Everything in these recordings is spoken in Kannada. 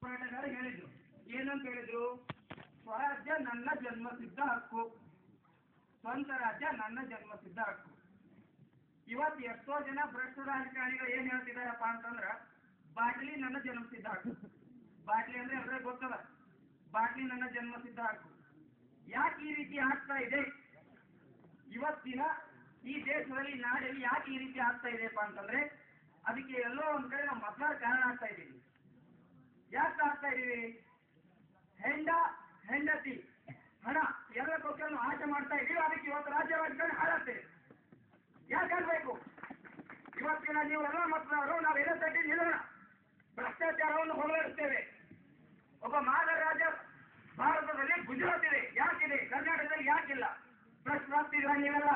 ಹೋರಾಟಗಾರ ಹೇಳಿದ್ರು. ಏನಂತ ಹೇಳಿದ್ರು? ಸ್ವರಾಜ್ಯ ನನ್ನ ಜನ್ಮಸಿದ್ಧ ಹಕ್ಕು, ಸ್ವಂತ ರಾಜ್ಯ ನನ್ನ ಜನ್ಮಸಿದ್ಧ ಹಕ್ಕು. ಇವತ್ತು ಎಷ್ಟೋ ಜನ ಭ್ರಷ್ಟ ರಾಜಕಾರಣಿಗಳು ಏನ್ ಹೇಳ್ತಿದಾರಪ್ಪ ಅಂತಂದ್ರ, ಬಾಟ್ಲಿ ನನ್ನ ಜನ್ಮಸಿದ್ಧ ಹಕ್ಕು. ಬಾಟ್ಲಿ ಅಂದ್ರೆ ಎಲ್ಲರಿಗೂ ಗೊತ್ತದ, ಬಾಟ್ಲಿ ನನ್ನ ಜನ್ಮಸಿದ್ಧ ಹಕ್ಕು. ಯಾಕೆ ಈ ರೀತಿ ಆಗ್ತಾ ಇದೆ ಇವತ್ತಿನ ಈ ದೇಶದಲ್ಲಿ, ನಾಡಲ್ಲಿ ಯಾಕೆ ಈ ರೀತಿ ಆಗ್ತಾ ಇದೆಯಪ್ಪ ಅಂತಂದ್ರೆ, ಅದಕ್ಕೆ ಎಲ್ಲೋ ಒಂದ್ ಕಡೆ ನಾವು ಮೊದಲ ಕಾರಣ ಆಗ್ತಾ ಇದ್ದೀವಿ. ಯಾಕೆ ಆಗ್ತಾ ಇದೀವಿ? ಹೆಂಡತಿ ಹಣ ಎಲ್ಲಕ್ಕೋಸ್ಕರ ನಾವು ಆಸೆ ಮಾಡ್ತಾ ಇದೀವಿ. ಅದಕ್ಕೆ ಇವತ್ತು ರಾಜ್ಯ ರಾಜಕಾರಣ ಹಾಳಾಗ್ತೇವೆ. ಯಾಕಾಗಬೇಕು? ಇವತ್ತಿನ ನೀವೆಲ್ಲ ಮಕ್ಕಳವರು ನಾವೆಲ್ಲ ತಟ್ಟಿ ನಿಲ್ಲೋಣ, ಭ್ರಷ್ಟಾಚಾರವನ್ನು ಹೋಗಲಾಡಿಸ್ತೇವೆ. ಒಬ್ಬ ಮಾದರಿ ರಾಜ್ಯ ಭಾರತದಲ್ಲಿ ಗುಜರಾತ್ ಇದೆ, ಯಾಕಿದೆ? ಕರ್ನಾಟಕದಲ್ಲಿ ಯಾಕಿಲ್ಲ? ಭ್ರಷ್ಟಾಚಾರ ನೀವೆಲ್ಲ.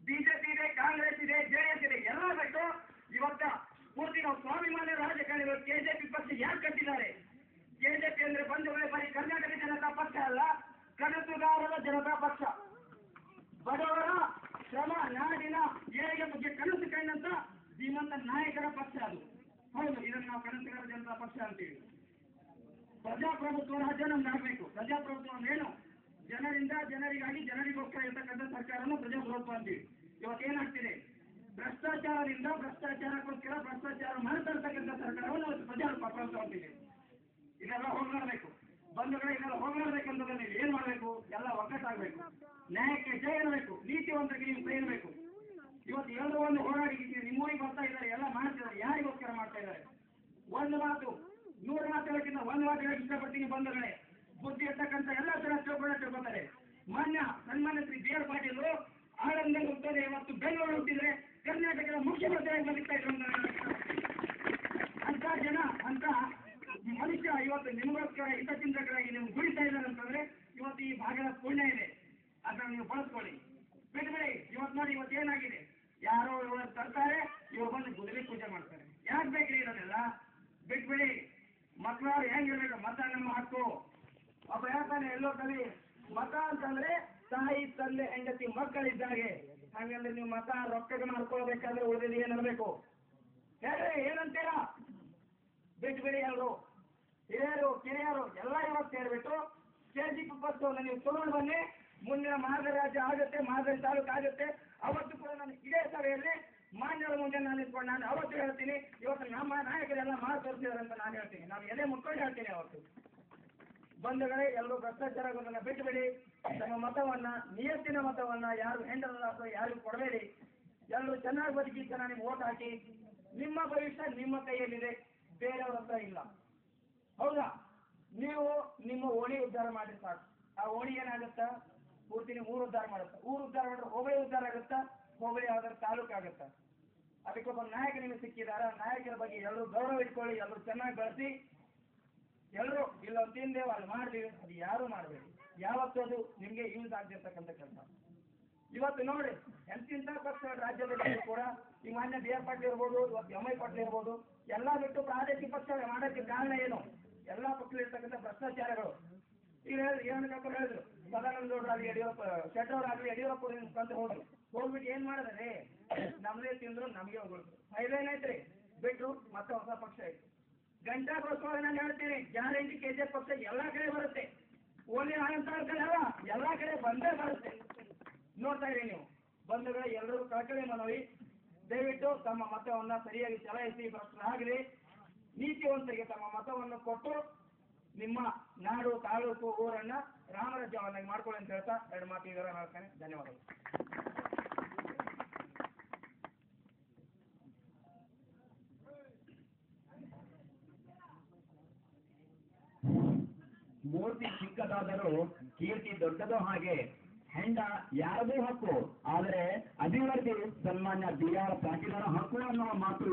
ಬಿಜೆಪಿ ಇದೆ, ಕಾಂಗ್ರೆಸ್ ಇದೆ, ಜೆಡಿಎಸ್ ಇದೆ, ಎಲ್ಲ ಬಿಟ್ಟು ಇವತ್ತ ಪೂರ್ತಿ ನಾವು ಸ್ವಾಭಿಮಾನಿ ರಾಜಕಾರಣಿಗಳು ಕೆಜೆಪಿ ಪಕ್ಷ ಯಾಕೆ ಕಟ್ಟಿದ್ದಾರೆ? ಕೆಜೆಪಿ ಅಂದ್ರೆ ಬಂಧುಗಳೇ ಬರೀ ಕರ್ನಾಟಕ ಜನತಾ ಪಕ್ಷ ಅಲ್ಲ, ಕನಸುಗಾರರ ಜನತಾ ಪಕ್ಷ. ಬಡವರ ಶ್ರಮ, ನಾಡಿನ ಏಳಿಗೆ ಬಗ್ಗೆ ಕನಸು ಕಂಡಂತ ಶ್ರೀಮಂತ ನಾಯಕರ ಪಕ್ಷ ಅದು. ಹೌದು, ಇದನ್ನು ನಾವು ಕನಸುಗಾರ ಜನತಾ ಪಕ್ಷ ಅಂತೀವಿ. ಪ್ರಜಾಪ್ರಭುತ್ವ ರಾಜ್ಯ ನಮ್ಗೆ ಆಗ್ಬೇಕು. ಪ್ರಜಾಪ್ರಭುತ್ವ ಏನು? ಜನರಿಂದ ಜನರಿಗಾಗಿ ಜನರಿಗೋಸ್ಕರ ಇರ್ತಕ್ಕಂಥ ಸರ್ಕಾರವನ್ನು ಪ್ರಜಾಪ್ರಭುತ್ವ ಅಂತೀವಿ. ಇವತ್ತೇನಾಗ್ತಿದೆ? ಭ್ರಷ್ಟಾಚಾರದಿಂದ ಭ್ರಷ್ಟಾಚಾರಕ್ಕೋಸ್ಕರ ಭ್ರಷ್ಟಾಚಾರ ಮಾಡ್ತಾ ಇರ್ತಕ್ಕಂಥ ಸರ್ಕಾರವನ್ನು ಪ್ರಜಾಪ್ರಭುತ್ವ ಅಂತೀವಿ. ಇದೆಲ್ಲ ಹೋಗ್ಲಾಡ್ಬೇಕು. ಬಂಧುಗಳೇ, ಇದೆಲ್ಲ ಹೋಗ್ಲಾಡ್ಬೇಕಂತಂದ್ರೆ ನೀವು ಏನ್ ಮಾಡ್ಬೇಕು? ಎಲ್ಲ ಒಗ್ಗಟ್ಟಾಗಬೇಕು, ನ್ಯಾಯಕ್ಕೆ ಜಯ ಇರಬೇಕು, ನೀತಿವಂತರಿಗೆ ನೀವು ಕೈ ಇರಬೇಕು. ಇವತ್ತು ಎಲ್ಲರೂ ಒಂದು ಹೋರಾಡಿದ್ದೀರಿ, ನಿಮ್ಮೂರಿಗೆ ಬರ್ತಾ ಇದ್ದಾರೆ, ಎಲ್ಲ ಮಾಡ್ತಿದ್ದಾರೆ. ಯಾರಿಗೋಸ್ಕರ ಮಾಡ್ತಾ ಇದ್ದಾರೆ? ಒಂದು ಮಾತು, 100 ಮಾತು ಹೇಳೋಕ್ಕಿಂತ ಒಂದು ಮಾತು ಹೇಳಕ್ಕೆ ಇಷ್ಟಪಡ್ತೀನಿ. ಬಂಧುಗಳೇ, ಬುದ್ಧಿ ಇರ್ತಕ್ಕಂಥ ಎಲ್ಲ ಜನ ತಿಳ್ಕೊಳ್ತಾರೆ. ಸನ್ಮಾನ್ಯ ಶ್ರೀ ಬಿ ಆರ್ ಪಾಟೀಲ್ ಆಳಂದಲ್ಲಿ ಹೋಗ್ತಾರೆ, ಇವತ್ತು ಬೆಂಗಳೂರು ಹುಟ್ಟಿದ್ರೆ ಕರ್ನಾಟಕದ ಮುಖ್ಯಮಂತ್ರಿಯಾಗಿ ಬದುಕ್ತಾ ಇದ್ರು. ಅಂತ ಜನ, ಅಂತ ಮನುಷ್ಯ ಇವತ್ತು ನಿಮಗೋಸ್ಕರ ಹಿತಚಿಂತಕರಾಗಿ ನೀವು ದುಡಿತಾ ಇದ್ದಾರೆ ಅಂತಂದ್ರೆ ಇವತ್ತು ಈ ಭಾಗದ ಪುಣ್ಯ ಇದೆ, ಅದನ್ನ ನೀವು ಬಳಸ್ಕೊಳ್ಳಿ. ಬಿಟ್ಬಿಡಿ. ಇವತ್ತು ನೋಡಿ, ಇವತ್ತು ಏನಾಗಿದೆ? ಯಾರೋ ಇವರು ತರ್ತಾರೆ, ಇವ್ರು ಬಂದು ಗುದಿಲಿ ಪೂಜೆ ಮಾಡ್ತಾರೆ. ಯಾಕೆ ಬೇಕ್ರಿ ಇದನ್ನೆಲ್ಲ? ಬಿಟ್ಬಿಡಿ. ಮಕ್ಕಳವ್ರು ಹೆಂಗಿರ್ಬೇಕು? ಮತ ನಮ್ಮ ಹಕ್ಕು. ಒಬ್ಬ ಹೇಳ್ತಾನೆ ಎಲ್ಲೋ ಕಲಿ, ಮತ ಅಂತಂದ್ರೆ ತಾಯಿ ತಂದೆ ಹೆಂಡತಿ ಮಕ್ಕಳಿದ್ದಾಗೆ. ಹಾಗಂದ್ರೆ ನೀವು ಮತ ರೊಕ್ಕಗೆ ಮಾಡ್ಕೊಳ್ಬೇಕಾದ್ರೆ ಉಳಿದಿದ್ದು ಏನಿರ್ಬೇಕು ಹೇಳ್ರಿ? ಏನಂತೀರಾ? ಬಿಟ್ಬಿಡಿ. ಎಲ್ಲರೂ ಹಿರಿಯರು ಕಿರಿಯರು ಎಲ್ಲ ಇವತ್ತು ಹೇಳ್ಬಿಟ್ಟು ಕೆಜಿಪಿ ಪಕ್ಷವನ್ನು ನೀವು ತಗೊಂಡು ಬನ್ನಿ. ಮುಂದಿನ ಮಾದರಿ ರಾಜ್ಯ ಆಗುತ್ತೆ, ಮಾದರಿ ತಾಲೂಕು ಆಗುತ್ತೆ. ಅವತ್ತು ಕೂಡ ನಾನು ಇದೇ ಸಭೆಯಲ್ಲಿ ಮಾನ್ಯರ ಮುಂದೆ ನಾನು ನಿಂತ್ಕೊಂಡು ನಾನು ಅವತ್ತು ಹೇಳ್ತೀನಿ, ಇವತ್ತು ನಮ್ಮ ನಾಯಕರೆಲ್ಲ ಮಾಡಿ ತೋರಿಸಿದಾರೆ ಅಂತ ನಾನು ಹೇಳ್ತೀನಿ. ನಾನು ಎದೆ ಮುಟ್ಕೊಂಡು ಹೇಳ್ತೀನಿ. ಅವತ್ತು ಬಂಧುಗಳೇ, ಎಲ್ಲರೂ ಭ್ರಷ್ಟಾಚಾರಗಳನ್ನ ಬಿಟ್ಟುಬಿಡಿ. ತಮ್ಮ ಮತವನ್ನ, ನಿಯತ್ತಿನ ಮತವನ್ನ ಯಾರು ಹೆಂಡಲ್ಲ ಅಥವಾ ಯಾರಿಗೂ ಕೊಡಬೇಡಿ. ಎಲ್ಲರೂ ಚೆನ್ನಾಗಿ ಬದುಕಿ, ಚೆನ್ನಾಗಿ ನಿಮ್ಗೆ ಓಟ್ ಹಾಕಿ. ನಿಮ್ಮ ಭವಿಷ್ಯ ನಿಮ್ಮ ಕೈಯಲ್ಲಿದೆ, ಬೇರೆಯವ್ರ ಹತ್ರ ಇಲ್ಲ. ಹೌದಾ? ನೀವು ನಿಮ್ಮ ಓಣಿ ಉದ್ಧಾರ ಮಾಡಿ ಸಾಕು. ಆ ಓಣಿ ಏನಾಗುತ್ತಾ? ಪೂರ್ತಿ ಊರು ಉದ್ಧಾರ ಮಾಡುತ್ತಾ. ಊರು ಉದ್ಧಾರ ಮಾಡಿದ್ರೆ ಹೋಬಳಿ ಉದ್ಧಾರ ಆಗುತ್ತಾ? ಹೋಬಳಿ ಯಾವ್ದಾದ್ರು ತಾಲೂಕು ಆಗುತ್ತಾ? ಅದಕ್ಕೊಬ್ಬ ನಾಯಕ ನಿಮಗೆ ಸಿಕ್ಕಿದಾರ. ನಾಯಕರ ಬಗ್ಗೆ ಎಲ್ಲರೂ ಗೌರವ ಇಟ್ಕೊಳ್ಳಿ, ಎಲ್ಲರೂ ಚೆನ್ನಾಗಿ ಬಳಸಿ. ಎಲ್ಲರೂ ಇಲ್ಲ ತಿಂದೇವ ಅಲ್ಲಿ ಮಾಡ್ತೀವಿ, ಅದು ಯಾರು ಮಾಡಬೇಡಿ. ಯಾವತ್ತೂ ಅದು ನಿಮ್ಗೆ ಯೂಸ್ ಆಗ್ತಿರ್ತಕ್ಕಂಥ ಕೆಲಸ. ಇವತ್ತು ನೋಡಿ, ಎಂತಿಂತ ಪಕ್ಷ ರಾಜ್ಯದಲ್ಲಿ ಕೂಡ ಈ ಮಾನ್ಯ ಬಿ ಆರ್ ಪಾಟೀಲ್ ಇರ್ಬೋದು, ಇವತ್ತು ಎಂ ಐ ಪಾಟೀಲ್ ಇರ್ಬೋದು, ಎಲ್ಲ ಬಿಟ್ಟು ಪ್ರಾದೇಶಿಕ ಪಕ್ಷ ಮಾಡೋಕ್ಕೆ ಕಾರಣ ಏನು? ಎಲ್ಲ ಪಕ್ಷದಲ್ಲಿರ್ತಕ್ಕಂಥ ಭ್ರಷ್ಟಾಚಾರಗಳು. ಈಗ ಏನಕ್ಕಪ್ಪ ಹೇಳಿದ್ರು, ಸದಾನಂದ ಗೌಡರಾಗಲಿ ಯಡಿಯೂರಪ್ಪ, ಶೆಟ್ಟವ್ರಾಗಲಿ ಯಡಿಯೂರಪ್ಪ ಅಂತ ಹೋಗ್ಬಿಟ್ಟು ಏನ್ ಮಾಡಿದ್ರೆ ನಮ್ದೇ ತಿಂದ್ರು, ನಮ್ಗೆ ಹೋಗ್ಬಿಡ್ತು. ಏನಾಯ್ತ್ರಿ? ಬಿಟ್ರು, ಮತ್ತೆ ಹೊಸ ಪಕ್ಷ ಆಯ್ತು. ಗಂಟಾಗೋಸ್ಕರ ನಾನು ಹೇಳ್ತೀನಿ, ಗ್ಯಾರಂಟಿ ಕೆಜಿಎಫ್ ಪಕ್ಷ ಎಲ್ಲಾ ಕಡೆ ಬರುತ್ತೆ. ಓನ್ಲಿ ಆನಂತರ ಕಡೆ ಅಲ್ಲ, ಎಲ್ಲಾ ಕಡೆ ಬಂದೇ ಬರುತ್ತೆ. ನೋಡ್ತಾ ಇರಿ ನೀವು. ಬಂಧುಗಳೇ, ಎಲ್ಲರೂ ಕಳಕಳಿ ಮನವಿ, ದಯವಿಟ್ಟು ತಮ್ಮ ಮತವನ್ನ ಸರಿಯಾಗಿ ಚಲಾಯಿಸಿ. ಭ್ರಷ್ಟರಾಗಲಿ, ನೀತಿವಂತರಿಗೆ ತಮ್ಮ ಮತವನ್ನು ಕೊಟ್ಟು ನಿಮ್ಮ ನಾಡು, ತಾಲೂಕು, ಊರನ್ನ ರಾಮರಾಜ್ಯವನ್ನಾಗಿ ಮಾಡ್ಕೊಳ್ಳಿ ಅಂತ ಹೇಳ್ತಾ 2 ಮಾತು ಇದರ ಹೇಳ್ತಾನೆ. ಧನ್ಯವಾದಗಳು. ಮೂರ್ತಿ ಚಿಕ್ಕದಾದರೂ ಕೀರ್ತಿ ದೊಡ್ಡದು. ಹಾಗೆ ಹೆಂಡ ಯಾರದೇ ಹಕ್ಕು, ಆದರೆ ಅಭಿವೃದ್ಧಿ ಸನ್ಮಾನ್ಯ ಬಿ ಆರ್ ಪಾಟೀಲರ ಹಕ್ಕು ಅನ್ನುವ ಮಾತು